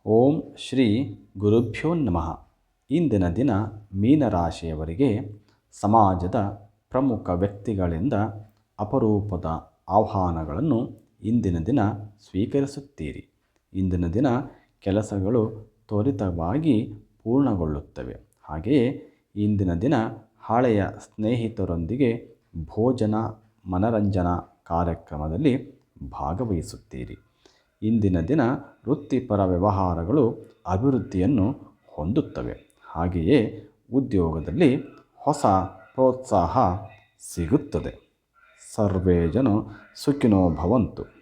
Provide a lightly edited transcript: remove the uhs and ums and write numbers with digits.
ಓಂ ಶ್ರೀ ಗುರುಭ್ಯೋ ನಮಃ. ಇಂದಿನ ದಿನ ಮೀನರಾಶಿಯವರಿಗೆ ಸಮಾಜದ ಪ್ರಮುಖ ವ್ಯಕ್ತಿಗಳಿಂದ ಅಪರೂಪದ ಆಹ್ವಾನಗಳನ್ನು ಇಂದಿನ ದಿನ ಸ್ವೀಕರಿಸುತ್ತೀರಿ. ಇಂದಿನ ದಿನ ಕೆಲಸಗಳು ತ್ವರಿತವಾಗಿ ಪೂರ್ಣಗೊಳ್ಳುತ್ತವೆ. ಹಾಗೆಯೇ ಇಂದಿನ ದಿನ ಹಳೆಯ ಸ್ನೇಹಿತರೊಂದಿಗೆ ಭೋಜನ ಮನರಂಜನಾ ಕಾರ್ಯಕ್ರಮದಲ್ಲಿ ಭಾಗವಹಿಸುತ್ತೀರಿ. ಇಂದಿನ ದಿನ ವೃತ್ತಿಪರ ವ್ಯವಹಾರಗಳು ಅಭಿವೃದ್ಧಿಯನ್ನು ಹೊಂದುತ್ತವೆ. ಹಾಗೆಯೇ ಉದ್ಯೋಗದಲ್ಲಿ ಹೊಸ ಪ್ರೋತ್ಸಾಹ ಸಿಗುತ್ತದೆ. ಸರ್ವೇ ಜನ ಸುಖಿನೋ ಭವಂತು.